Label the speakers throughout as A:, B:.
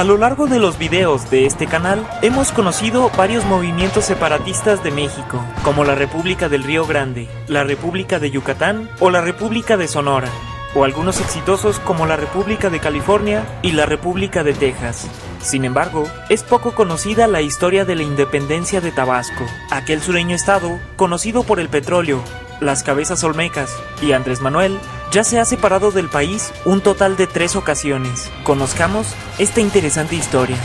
A: A lo largo de los videos de este canal, hemos conocido varios movimientos separatistas de México, como la República del Río Grande, la República de Yucatán o la República de Sonora, o algunos exitosos como la República de California y la República de Texas. Sin embargo, es poco conocida la historia de la independencia de Tabasco, aquel sureño estado conocido por el petróleo, las cabezas olmecas, y Andrés Manuel ya se ha separado del país un total de 3 ocasiones. Conozcamos esta interesante historia.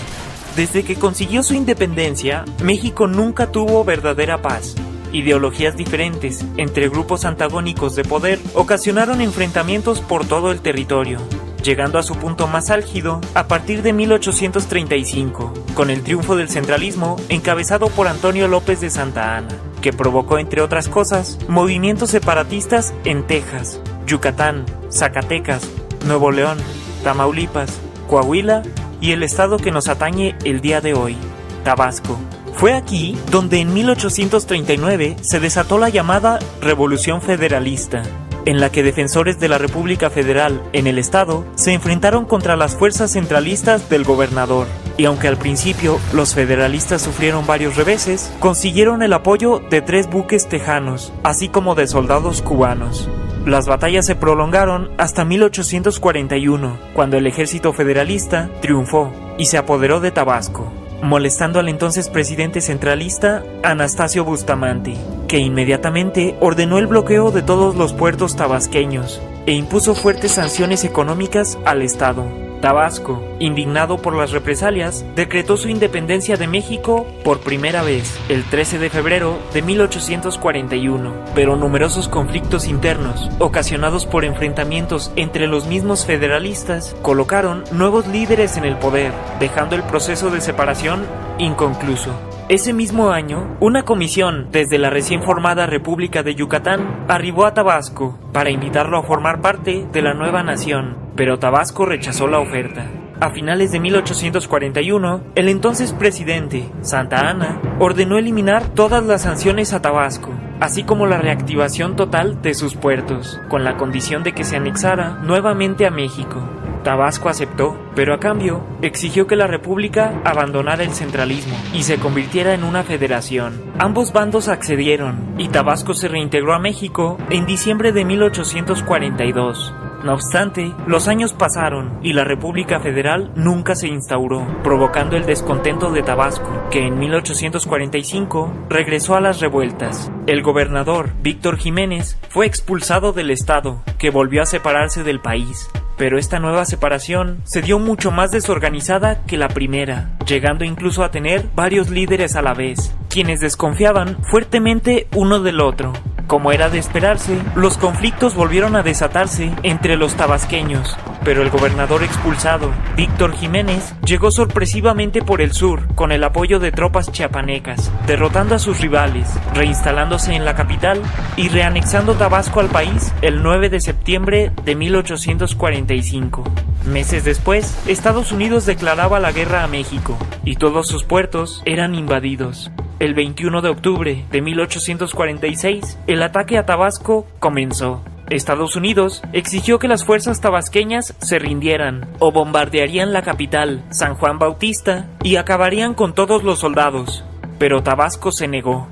A: Desde que consiguió su independencia, México nunca tuvo verdadera paz. Ideologías diferentes entre grupos antagónicos de poder ocasionaron enfrentamientos por todo el territorio, llegando a su punto más álgido a partir de 1835, con el triunfo del centralismo encabezado por Antonio López de Santa Anna, que provocó, entre otras cosas, movimientos separatistas en Texas, Yucatán, Zacatecas, Nuevo León, Tamaulipas, Coahuila y el estado que nos atañe el día de hoy, Tabasco. Fue aquí donde en 1839 se desató la llamada Revolución Federalista, en la que defensores de la República Federal en el estado se enfrentaron contra las fuerzas centralistas del gobernador. Y aunque al principio los federalistas sufrieron varios reveses, consiguieron el apoyo de 3 buques tejanos, así como de soldados cubanos. Las batallas se prolongaron hasta 1841, cuando el ejército federalista triunfó y se apoderó de Tabasco, molestando al entonces presidente centralista Anastasio Bustamante, que inmediatamente ordenó el bloqueo de todos los puertos tabasqueños e impuso fuertes sanciones económicas al estado. Tabasco, indignado por las represalias, decretó su independencia de México por primera vez el 13 de febrero de 1841, pero numerosos conflictos internos, ocasionados por enfrentamientos entre los mismos federalistas, colocaron nuevos líderes en el poder, dejando el proceso de separación inconcluso. Ese mismo año, una comisión desde la recién formada República de Yucatán arribó a Tabasco para invitarlo a formar parte de la nueva nación, pero Tabasco rechazó la oferta. A finales de 1841, el entonces presidente, Santa Anna, ordenó eliminar todas las sanciones a Tabasco, así como la reactivación total de sus puertos, con la condición de que se anexara nuevamente a México. Tabasco aceptó, pero a cambio exigió que la república abandonara el centralismo y se convirtiera en una federación. Ambos bandos accedieron y Tabasco se reintegró a México en diciembre de 1842. No obstante, los años pasaron y la República Federal nunca se instauró, provocando el descontento de Tabasco, que en 1845 regresó a las revueltas. El gobernador Víctor Jiménez fue expulsado del estado, que volvió a separarse del país. Pero esta nueva separación se dio mucho más desorganizada que la primera, llegando incluso a tener varios líderes a la vez, quienes desconfiaban fuertemente uno del otro. Como era de esperarse, los conflictos volvieron a desatarse entre los tabasqueños, pero el gobernador expulsado, Víctor Jiménez, llegó sorpresivamente por el sur con el apoyo de tropas chiapanecas, derrotando a sus rivales, reinstalándose en la capital y reanexando Tabasco al país el 9 de septiembre de 1845. Meses después, Estados Unidos declaraba la guerra a México y todos sus puertos eran invadidos. El 21 de octubre de 1846, el ataque a Tabasco comenzó. Estados Unidos exigió que las fuerzas tabasqueñas se rindieran o bombardearían la capital, San Juan Bautista, y acabarían con todos los soldados, pero Tabasco se negó.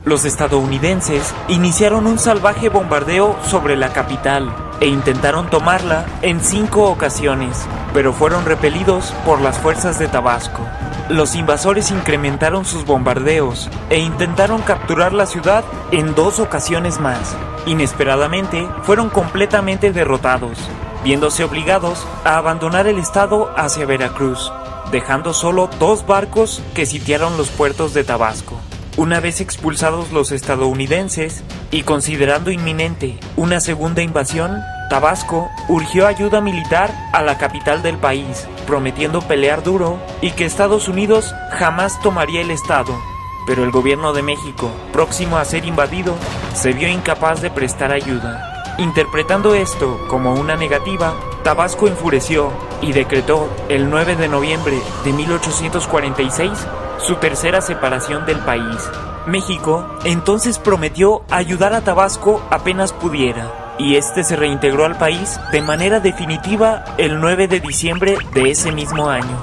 A: Los estadounidenses iniciaron un salvaje bombardeo sobre la capital e intentaron tomarla en 5 ocasiones, pero fueron repelidos por las fuerzas de Tabasco. Los invasores incrementaron sus bombardeos e intentaron capturar la ciudad en 2 ocasiones más. Inesperadamente, fueron completamente derrotados, viéndose obligados a abandonar el estado hacia Veracruz, dejando solo 2 barcos que sitiaron los puertos de Tabasco. Una vez expulsados los estadounidenses y considerando inminente una segunda invasión, Tabasco urgió ayuda militar a la capital del país, prometiendo pelear duro y que Estados Unidos jamás tomaría el estado. Pero el gobierno de México, próximo a ser invadido, se vio incapaz de prestar ayuda. Interpretando esto como una negativa, Tabasco enfureció y decretó el 9 de noviembre de 1846 su tercera separación del país. México entonces prometió ayudar a Tabasco apenas pudiera, y este se reintegró al país de manera definitiva el 9 de diciembre de ese mismo año.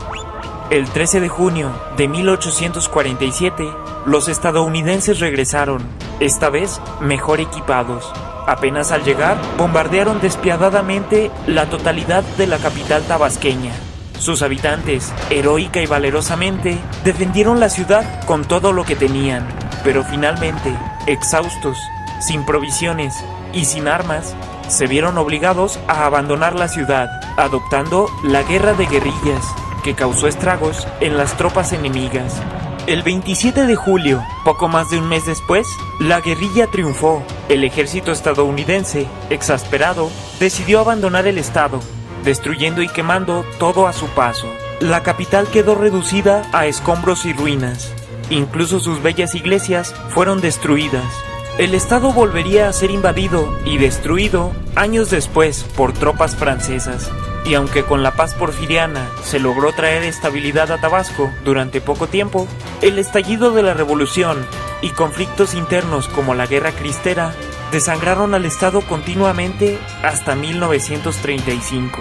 A: El 13 de junio de 1847, los estadounidenses regresaron, esta vez mejor equipados. Apenas al llegar, bombardearon despiadadamente la totalidad de la capital tabasqueña. Sus habitantes, heroica y valerosamente, defendieron la ciudad con todo lo que tenían, pero finalmente, exhaustos, sin provisiones y sin armas, se vieron obligados a abandonar la ciudad, adoptando la guerra de guerrillas, que causó estragos en las tropas enemigas. El 27 de julio, poco más de un mes después, la guerrilla triunfó. El ejército estadounidense, exasperado, decidió abandonar el estado, destruyendo y quemando todo a su paso. La capital quedó reducida a escombros y ruinas. Incluso sus bellas iglesias fueron destruidas. El estado volvería a ser invadido y destruido años después por tropas francesas. Y aunque con la paz porfiriana se logró traer estabilidad a Tabasco durante poco tiempo, el estallido de la revolución y conflictos internos como la Guerra Cristera desangraron al estado continuamente hasta 1935.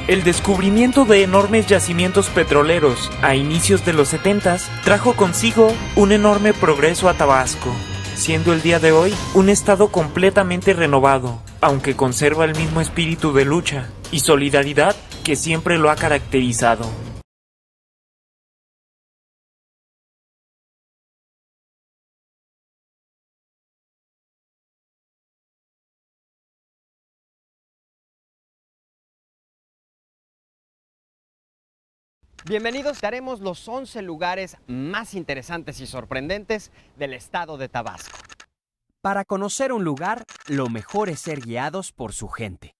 A: El descubrimiento de enormes yacimientos petroleros a inicios de los 70s trajo consigo un enorme progreso a Tabasco, siendo el día de hoy un estado completamente renovado, aunque conserva el mismo espíritu de lucha y solidaridad que siempre lo ha caracterizado.
B: Bienvenidos, daremos los 11 lugares más interesantes y sorprendentes del estado de Tabasco.
C: Para conocer un lugar, lo mejor es ser guiados por su gente.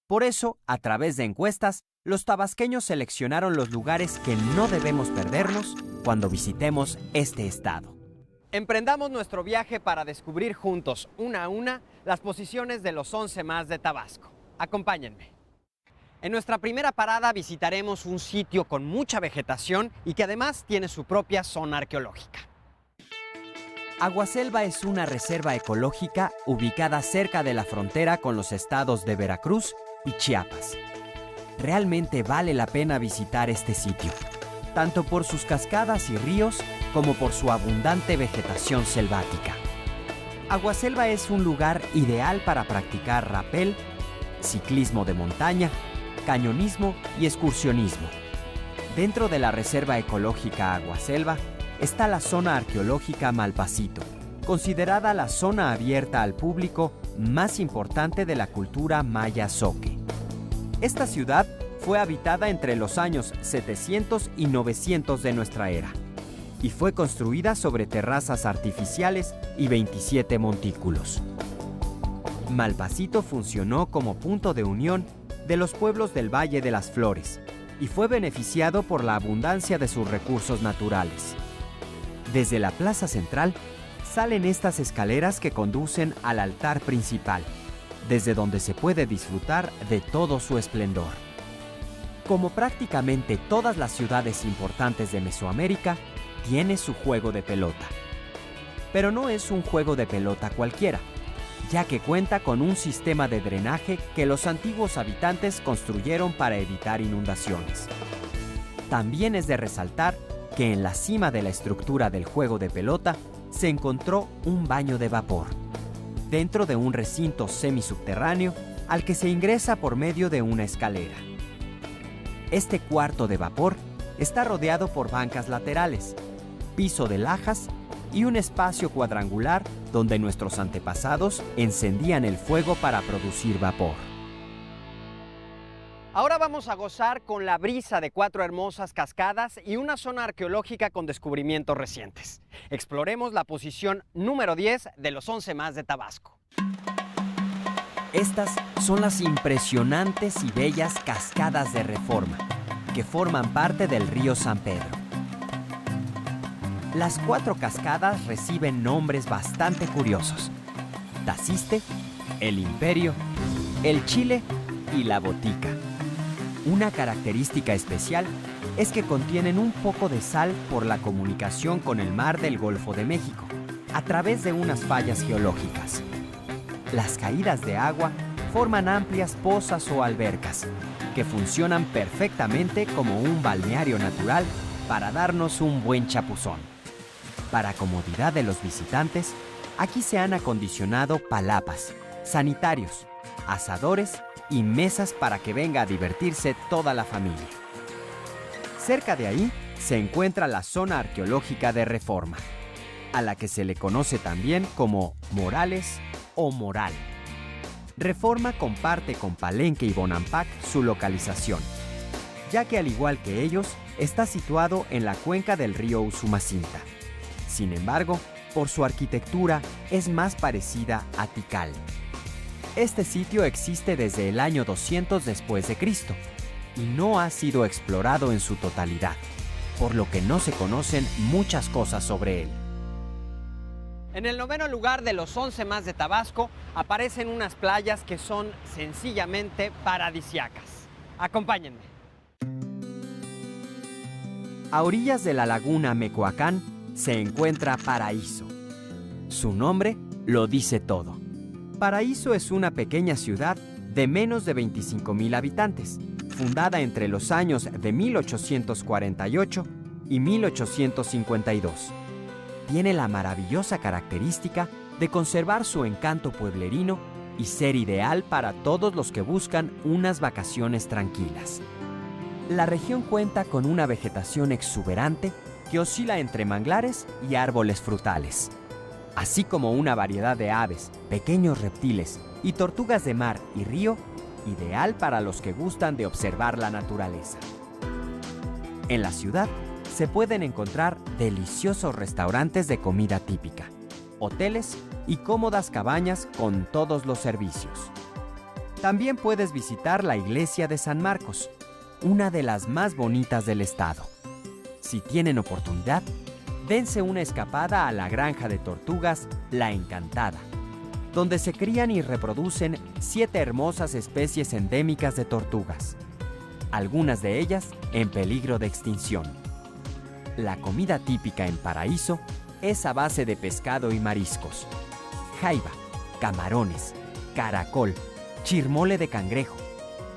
C: Por eso, a través de encuestas, los tabasqueños seleccionaron los lugares que no debemos perdernos cuando visitemos este estado.
B: Emprendamos nuestro viaje para descubrir juntos, una a una, las posiciones de los 11 más de Tabasco. Acompáñenme. En nuestra primera parada visitaremos un sitio con mucha vegetación y que además tiene su propia zona arqueológica.
C: Aguaselva es una reserva ecológica ubicada cerca de la frontera con los estados de Veracruz y Chiapas. Realmente vale la pena visitar este sitio, tanto por sus cascadas y ríos como por su abundante vegetación selvática. Aguaselva es un lugar ideal para practicar rapel, ciclismo de montaña, cañonismo y excursionismo. Dentro de la Reserva Ecológica Aguaselva está la zona arqueológica Malpasito, considerada la zona abierta al público más importante de la cultura maya zoque. Esta ciudad fue habitada entre los años 700 y 900 de nuestra era y fue construida sobre terrazas artificiales y 27 montículos. Malpasito funcionó como punto de unión de los pueblos del Valle de las Flores y fue beneficiado por la abundancia de sus recursos naturales. Desde la plaza central salen estas escaleras que conducen al altar principal, desde donde se puede disfrutar de todo su esplendor. Como prácticamente todas las ciudades importantes de Mesoamérica, tiene su juego de pelota. Pero no es un juego de pelota cualquiera, ya que cuenta con un sistema de drenaje que los antiguos habitantes construyeron para evitar inundaciones. También es de resaltar que en la cima de la estructura del juego de pelota se encontró un baño de vapor, dentro de un recinto semisubterráneo al que se ingresa por medio de una escalera. Este cuarto de vapor está rodeado por bancas laterales, piso de lajas y un espacio cuadrangular donde nuestros antepasados encendían el fuego para producir vapor.
B: Ahora vamos a gozar con la brisa de 4 hermosas cascadas y una zona arqueológica con descubrimientos recientes. Exploremos la posición número 10 de los 11 más de Tabasco.
C: Estas son las impresionantes y bellas cascadas de Reforma, que forman parte del río San Pedro. Las 4 cascadas reciben nombres bastante curiosos: Taciste, el Imperio, el Chile y la Botica. Una característica especial es que contienen un poco de sal por la comunicación con el mar del Golfo de México, a través de unas fallas geológicas. Las caídas de agua forman amplias pozas o albercas, que funcionan perfectamente como un balneario natural para darnos un buen chapuzón. Para comodidad de los visitantes, aquí se han acondicionado palapas, sanitarios, asadores y mesas para que venga a divertirse toda la familia. Cerca de ahí se encuentra la zona arqueológica de Reforma, a la que se le conoce también como Morales o Moral. Reforma comparte con Palenque y Bonampak su localización, ya que al igual que ellos, está situado en la cuenca del río Usumacinta. Sin embargo, por su arquitectura es más parecida a Tikal. Este sitio existe desde el año 200 después de Cristo y no ha sido explorado en su totalidad, por lo que no se conocen muchas cosas sobre él.
B: En el 9º lugar de los 11 más de Tabasco aparecen unas playas que son sencillamente paradisíacas. Acompáñenme.
C: A orillas de la laguna Mecoacán se encuentra Paraíso. Su nombre lo dice todo. Paraíso es una pequeña ciudad de menos de 25,000 habitantes, fundada entre los años de 1848 y 1852. Tiene la maravillosa característica de conservar su encanto pueblerino y ser ideal para todos los que buscan unas vacaciones tranquilas. La región cuenta con una vegetación exuberante que oscila entre manglares y árboles frutales, así como una variedad de aves, pequeños reptiles y tortugas de mar y río, ideal para los que gustan de observar la naturaleza. En la ciudad se pueden encontrar deliciosos restaurantes de comida típica, hoteles y cómodas cabañas con todos los servicios. También puedes visitar la iglesia de San Marcos, una de las más bonitas del estado. Si tienen oportunidad, dense una escapada a la granja de tortugas La Encantada, donde se crían y reproducen 7 hermosas especies endémicas de tortugas, algunas de ellas en peligro de extinción. La comida típica en Paraíso es a base de pescado y mariscos, jaiba, camarones, caracol, chirmole de cangrejo,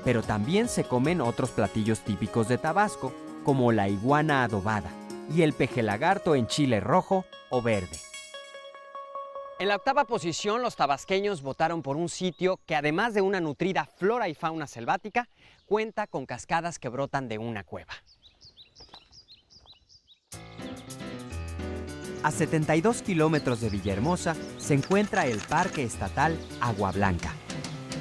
C: pero también se comen otros platillos típicos de Tabasco, como la iguana adobada y el pejelagarto en chile rojo o verde.
B: En la 8ª posición, los tabasqueños votaron por un sitio que, además de una nutrida flora y fauna selvática, cuenta con cascadas que brotan de una cueva.
C: A 72 kilómetros de Villahermosa se encuentra el Parque Estatal Agua Blanca,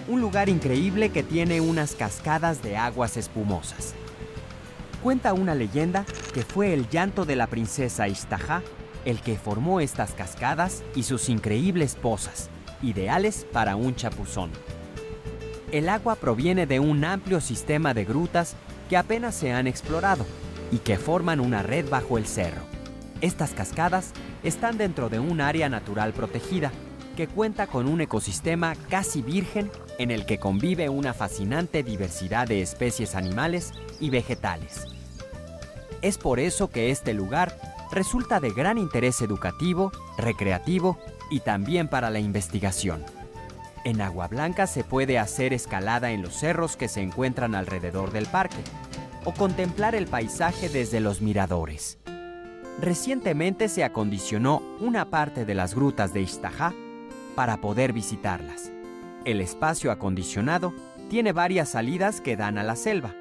C: un lugar increíble que tiene unas cascadas de aguas espumosas. Cuenta una leyenda que fue el llanto de la princesa Ixtajá el que formó estas cascadas y sus increíbles pozas, ideales para un chapuzón. El agua proviene de un amplio sistema de grutas que apenas se han explorado y que forman una red bajo el cerro. Estas cascadas están dentro de un área natural protegida que cuenta con un ecosistema casi virgen en el que convive una fascinante diversidad de especies animales y vegetales. Es por eso que este lugar resulta de gran interés educativo, recreativo y también para la investigación. En Agua Blanca se puede hacer escalada en los cerros que se encuentran alrededor del parque o contemplar el paisaje desde los miradores. Recientemente se acondicionó una parte de las grutas de Ixtajá para poder visitarlas. El espacio acondicionado tiene varias salidas que dan a la selva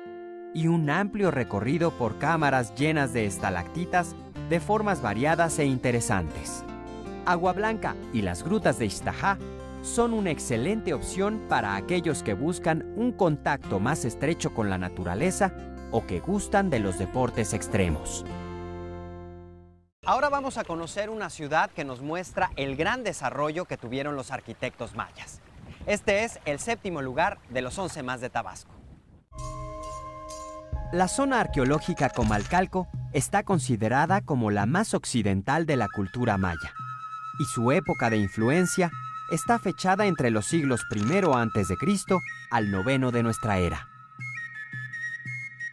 C: y un amplio recorrido por cámaras llenas de estalactitas de formas variadas e interesantes. Agua Blanca y las grutas de Ixtajá son una excelente opción para aquellos que buscan un contacto más estrecho con la naturaleza o que gustan de los deportes extremos.
B: Ahora vamos a conocer una ciudad que nos muestra el gran desarrollo que tuvieron los arquitectos mayas. Este es el 7º lugar de los 11 más de Tabasco.
C: La zona arqueológica Comalcalco está considerada como la más occidental de la cultura maya, y su época de influencia está fechada entre los siglos I a.C. al IX de nuestra era.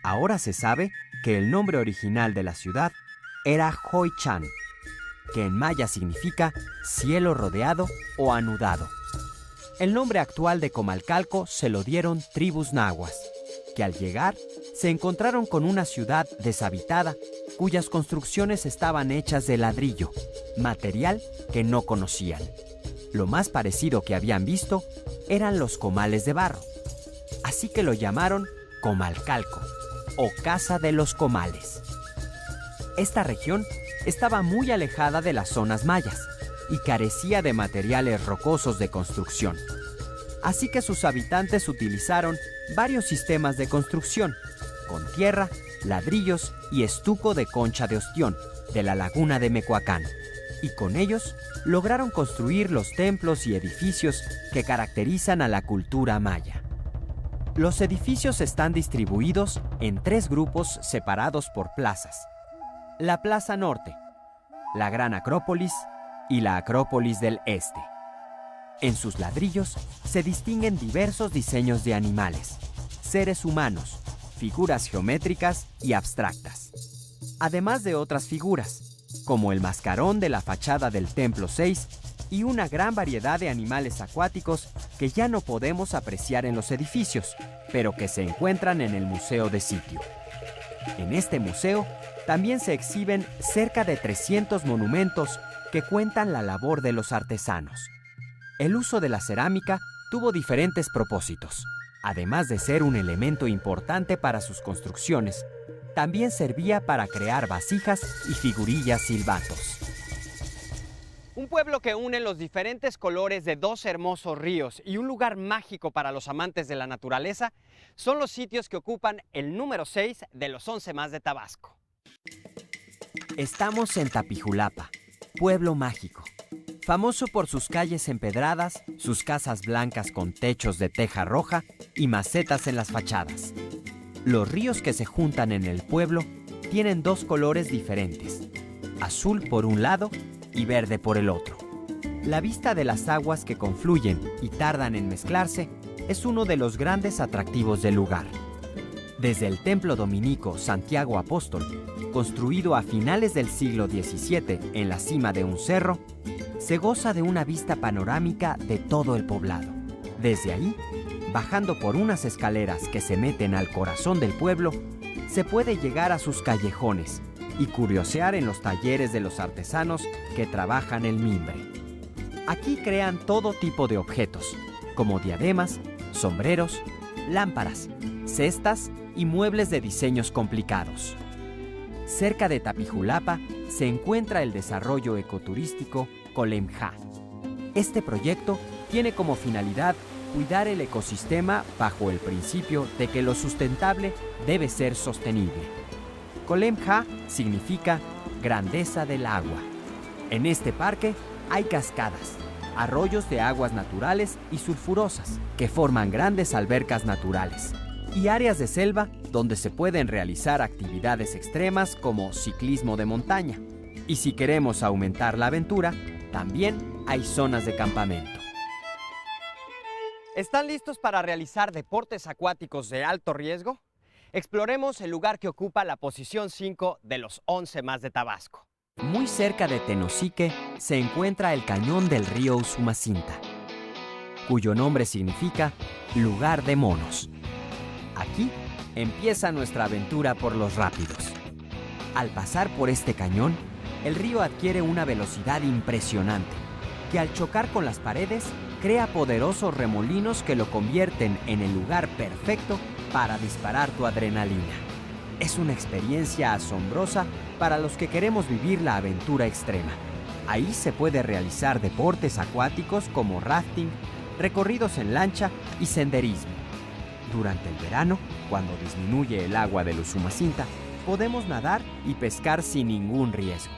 C: Ahora se sabe que el nombre original de la ciudad era Hoychan, que en maya significa cielo rodeado o anudado. El nombre actual de Comalcalco se lo dieron tribus nahuas, que al llegar se encontraron con una ciudad deshabitada cuyas construcciones estaban hechas de ladrillo, material que no conocían. Lo más parecido que habían visto eran los comales de barro, así que lo llamaron Comalcalco o Casa de los Comales. Esta región estaba muy alejada de las zonas mayas y carecía de materiales rocosos de construcción. Así que sus habitantes utilizaron varios sistemas de construcción, con tierra, ladrillos y estuco de concha de ostión, de la laguna de Mecoacán, y con ellos lograron construir los templos y edificios que caracterizan a la cultura maya. Los edificios están distribuidos en 3 grupos separados por plazas: la Plaza Norte, la Gran Acrópolis y la Acrópolis del Este. En sus ladrillos se distinguen diversos diseños de animales, seres humanos, figuras geométricas y abstractas, además de otras figuras, como el mascarón de la fachada del Templo 6 y una gran variedad de animales acuáticos que ya no podemos apreciar en los edificios, pero que se encuentran en el museo de sitio. En este museo también se exhiben cerca de 300 monumentos que cuentan la labor de los artesanos. El uso de la cerámica tuvo diferentes propósitos. Además de ser un elemento importante para sus construcciones, también servía para crear vasijas y figurillas silbatos.
B: Un pueblo que une los diferentes colores de 2 hermosos ríos y un lugar mágico para los amantes de la naturaleza son los sitios que ocupan el número 6 de los 11 más de Tabasco.
C: Estamos en Tapijulapa, pueblo mágico, famoso por sus calles empedradas, sus casas blancas con techos de teja roja y macetas en las fachadas. Los ríos que se juntan en el pueblo tienen 2 colores diferentes, azul por un lado y verde por el otro. La vista de las aguas que confluyen y tardan en mezclarse es uno de los grandes atractivos del lugar. Desde el templo dominico Santiago Apóstol, construido a finales del siglo XVII en la cima de un cerro, se goza de una vista panorámica de todo el poblado. Desde ahí, bajando por unas escaleras que se meten al corazón del pueblo, se puede llegar a sus callejones y curiosear en los talleres de los artesanos que trabajan el mimbre. Aquí crean todo tipo de objetos, como diademas, sombreros, lámparas, cestas y muebles de diseños complicados. Cerca de Tapijulapa se encuentra el desarrollo ecoturístico Colemja. Este proyecto tiene como finalidad cuidar el ecosistema bajo el principio de que lo sustentable debe ser sostenible. Colemja significa grandeza del agua. En este parque hay cascadas, arroyos de aguas naturales y sulfurosas que forman grandes albercas naturales y áreas de selva donde se pueden realizar actividades extremas como ciclismo de montaña. Y si queremos aumentar la aventura, también hay zonas de campamento.
B: ¿Están listos para realizar deportes acuáticos de alto riesgo? Exploremos el lugar que ocupa la posición 5 de los 11 más de Tabasco.
C: Muy cerca de Tenosique se encuentra el cañón del río Usumacinta, cuyo nombre significa lugar de monos. Aquí empieza nuestra aventura por los rápidos. Al pasar por este cañón, el río adquiere una velocidad impresionante, que al chocar con las paredes, crea poderosos remolinos que lo convierten en el lugar perfecto para disparar tu adrenalina. Es una experiencia asombrosa para los que queremos vivir la aventura extrema. Ahí se puede realizar deportes acuáticos como rafting, recorridos en lancha y senderismo. Durante el verano, cuando disminuye el agua del Usumacinta, podemos nadar y pescar sin ningún riesgo.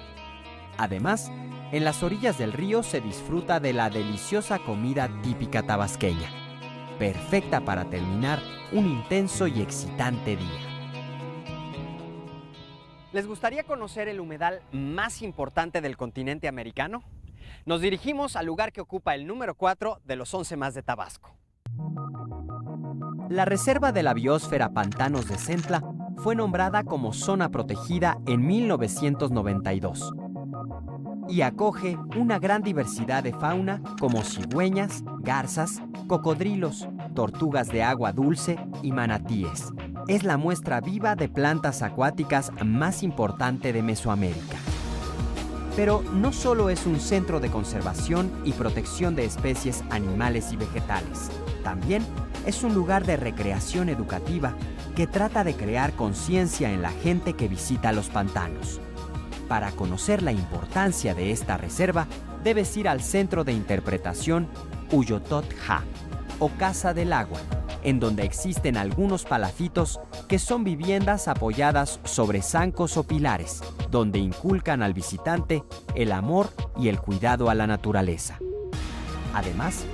C: Además, en las orillas del río se disfruta de la deliciosa comida típica tabasqueña, perfecta para terminar un intenso y excitante día.
B: ¿Les gustaría conocer el humedal más importante del continente americano? Nos dirigimos al lugar que ocupa el número 4 de los 11 más de Tabasco.
C: La Reserva de la Biosfera Pantanos de Centla fue nombrada como zona protegida en 1992 y acoge una gran diversidad de fauna como cigüeñas, garzas, cocodrilos, tortugas de agua dulce y manatíes. es la muestra viva de plantas acuáticas más importante de Mesoamérica. Pero no solo es un centro de conservación y protección de especies animales y vegetales, también es un lugar de recreación educativa que trata de crear conciencia en la gente que visita los pantanos. Para conocer la importancia de esta reserva, debes ir al Centro de Interpretación Uyotot-Ja, o Casa del Agua, en donde existen algunos palafitos que son viviendas apoyadas sobre zancos o pilares, donde inculcan al visitante el amor y el cuidado a la naturaleza. Además,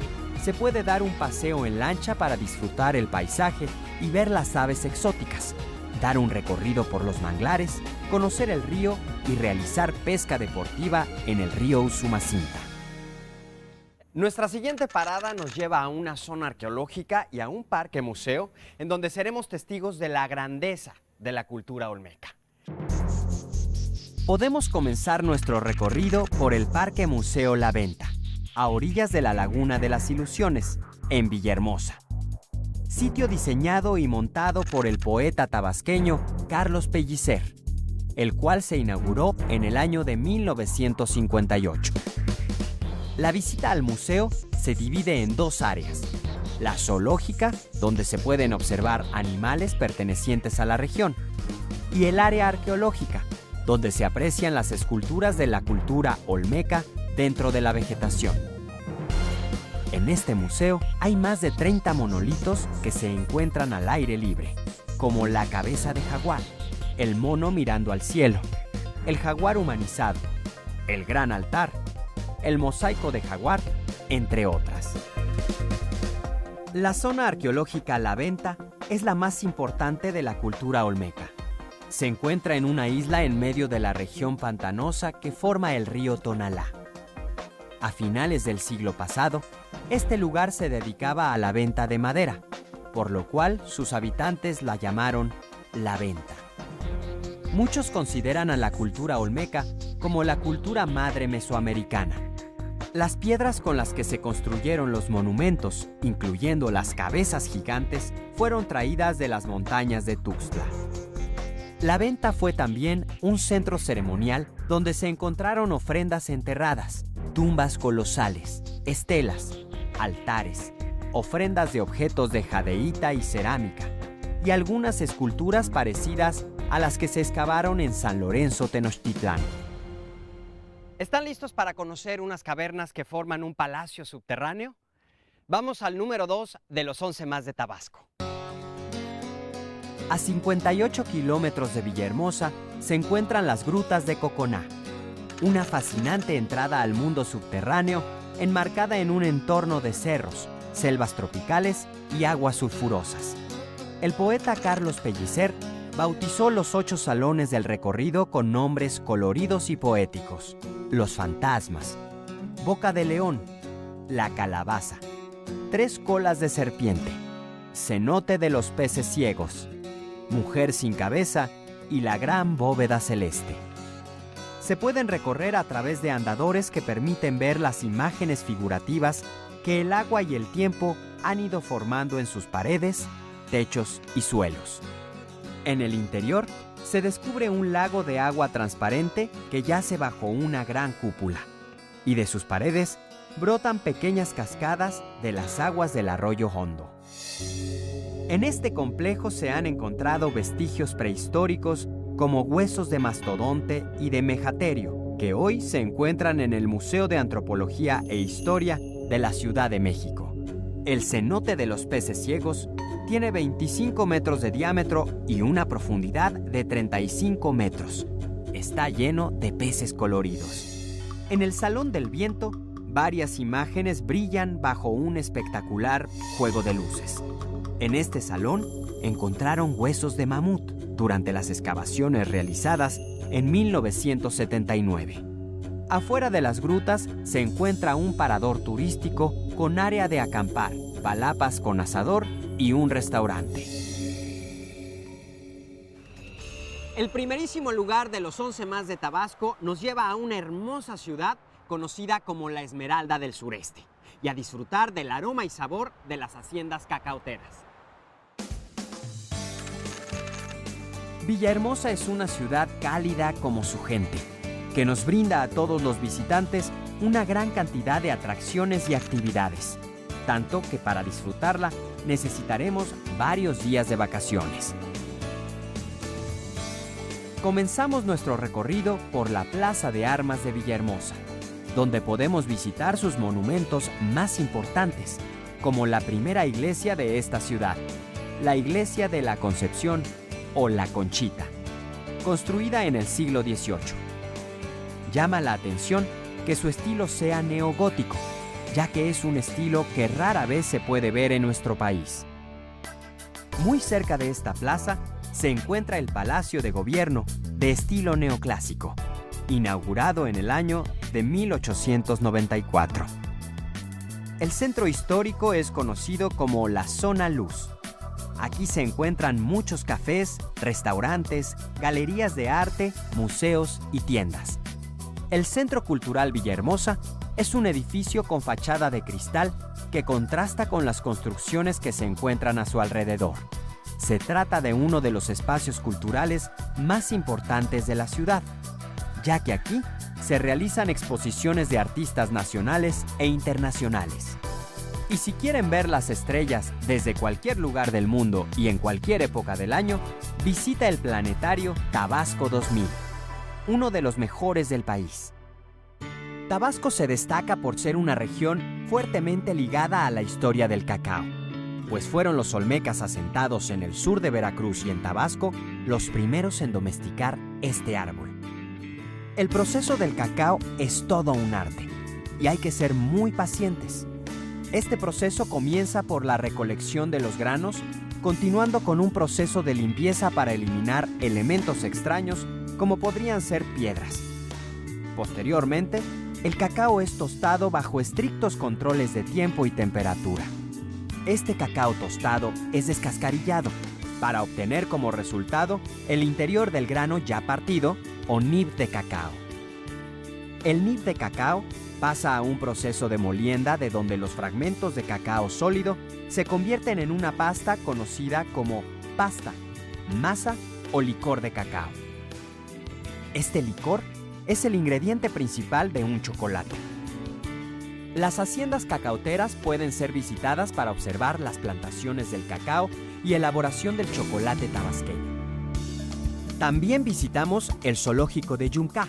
C: se puede dar un paseo en lancha para disfrutar el paisaje y ver las aves exóticas, dar un recorrido por los manglares, conocer el río y realizar pesca deportiva en el río Usumacinta.
B: Nuestra siguiente parada nos lleva a una zona arqueológica y a un parque museo en donde seremos testigos de la grandeza de la cultura olmeca.
C: Podemos comenzar nuestro recorrido por el Parque Museo La Venta, a orillas de la Laguna de las Ilusiones, en Villahermosa. Sitio diseñado y montado por el poeta tabasqueño Carlos Pellicer, el cual se inauguró en el año de 1958. La visita al museo se divide en dos áreas: la zoológica, donde se pueden observar animales pertenecientes a la región, y el área arqueológica, donde se aprecian las esculturas de la cultura olmeca dentro de la vegetación. En este museo hay más de 30 monolitos que se encuentran al aire libre, como la cabeza de jaguar, el mono mirando al cielo, el jaguar humanizado, el gran altar, el mosaico de jaguar, entre otras. La zona arqueológica La Venta es la más importante de la cultura olmeca. Se encuentra en una isla en medio de la región pantanosa que forma el río Tonalá. A finales del siglo pasado, este lugar se dedicaba a la venta de madera, por lo cual sus habitantes la llamaron La Venta. Muchos consideran a la cultura olmeca como la cultura madre mesoamericana. Las piedras con las que se construyeron los monumentos, incluyendo las cabezas gigantes, fueron traídas de las montañas de Tuxtla. La Venta fue también un centro ceremonial donde se encontraron ofrendas enterradas, tumbas colosales, estelas, altares, ofrendas de objetos de jadeíta y cerámica, y algunas esculturas parecidas a las que se excavaron en San Lorenzo, Tenochtitlán.
B: ¿Están listos para conocer unas cavernas que forman un palacio subterráneo? Vamos al número 2 de los 11 más de Tabasco.
C: A 58 kilómetros de Villahermosa se encuentran las Grutas de Coconá, una fascinante entrada al mundo subterráneo enmarcada en un entorno de cerros, selvas tropicales y aguas sulfurosas. El poeta Carlos Pellicer bautizó los 8 salones del recorrido con nombres coloridos y poéticos: Los Fantasmas, Boca de León, La Calabaza, Tres Colas de Serpiente, Cenote de los Peces Ciegos, Mujer sin Cabeza y La Gran Bóveda Celeste. Se pueden recorrer a través de andadores que permiten ver las imágenes figurativas que el agua y el tiempo han ido formando en sus paredes, techos y suelos. En el interior se descubre un lago de agua transparente que yace bajo una gran cúpula, y de sus paredes brotan pequeñas cascadas de las aguas del arroyo Hondo. En este complejo se han encontrado vestigios prehistóricos como huesos de mastodonte y de mejaterio, que hoy se encuentran en el Museo de Antropología e Historia de la Ciudad de México. El cenote de los peces ciegos tiene 25 metros de diámetro y una profundidad de 35 metros. Está lleno de peces coloridos. En el Salón del Viento, varias imágenes brillan bajo un espectacular juego de luces. En este salón encontraron huesos de mamut durante las excavaciones realizadas en 1979. Afuera de las grutas se encuentra un parador turístico con área de acampar, palapas con asador y un restaurante.
B: El primerísimo lugar de los 11 más de Tabasco nos lleva a una hermosa ciudad conocida como la Esmeralda del Sureste y a disfrutar del aroma y sabor de las haciendas cacaoteras.
C: Villahermosa es una ciudad cálida como su gente, que nos brinda a todos los visitantes una gran cantidad de atracciones y actividades, tanto que para disfrutarla necesitaremos varios días de vacaciones. Comenzamos nuestro recorrido por la Plaza de Armas de Villahermosa, donde podemos visitar sus monumentos más importantes, como la primera iglesia de esta ciudad, la Iglesia de la Concepción o la Conchita, construida en el siglo XVIII. Llama la atención que su estilo sea neogótico, ya que es un estilo que rara vez se puede ver en nuestro país. Muy cerca de esta plaza se encuentra el Palacio de Gobierno de estilo neoclásico, inaugurado en el año de 1894. El centro histórico es conocido como la Zona Luz. Aquí se encuentran muchos cafés, restaurantes, galerías de arte, museos y tiendas. El Centro Cultural Villahermosa es un edificio con fachada de cristal que contrasta con las construcciones que se encuentran a su alrededor. Se trata de uno de los espacios culturales más importantes de la ciudad, ya que aquí se realizan exposiciones de artistas nacionales e internacionales. Y si quieren ver las estrellas desde cualquier lugar del mundo y en cualquier época del año, visita el planetario Tabasco 2000, uno de los mejores del país. Tabasco se destaca por ser una región fuertemente ligada a la historia del cacao, pues fueron los olmecas asentados en el sur de Veracruz y en Tabasco los primeros en domesticar este árbol. El proceso del cacao es todo un arte y hay que ser muy pacientes. Este proceso comienza por la recolección de los granos, continuando con un proceso de limpieza para eliminar elementos extraños como podrían ser piedras. Posteriormente, el cacao es tostado bajo estrictos controles de tiempo y temperatura. Este cacao tostado es descascarillado para obtener como resultado el interior del grano ya partido o nib de cacao. El nib de cacao pasa a un proceso de molienda de donde los fragmentos de cacao sólido se convierten en una pasta conocida como pasta, masa o licor de cacao. Este licor es el ingrediente principal de un chocolate. Las haciendas cacauteras pueden ser visitadas para observar las plantaciones del cacao y elaboración del chocolate tabasqueño. También visitamos el zoológico de Yuncá,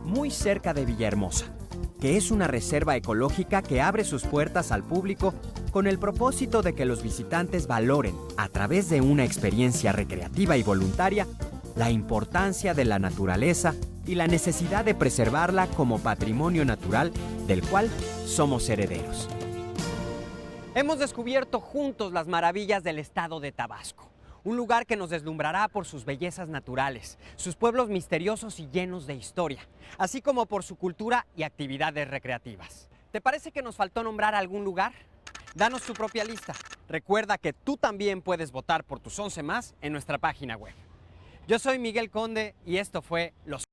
C: muy cerca de Villahermosa, que es una reserva ecológica que abre sus puertas al público con el propósito de que los visitantes valoren, a través de una experiencia recreativa y voluntaria, la importancia de la naturaleza y la necesidad de preservarla como patrimonio natural del cual somos herederos.
B: Hemos descubierto juntos las maravillas del estado de Tabasco, un lugar que nos deslumbrará por sus bellezas naturales, sus pueblos misteriosos y llenos de historia, así como por su cultura y actividades recreativas. ¿Te parece que nos faltó nombrar algún lugar? Danos tu propia lista. Recuerda que tú también puedes votar por tus 11 más en nuestra página web. Yo soy Miguel Conde y esto fue Los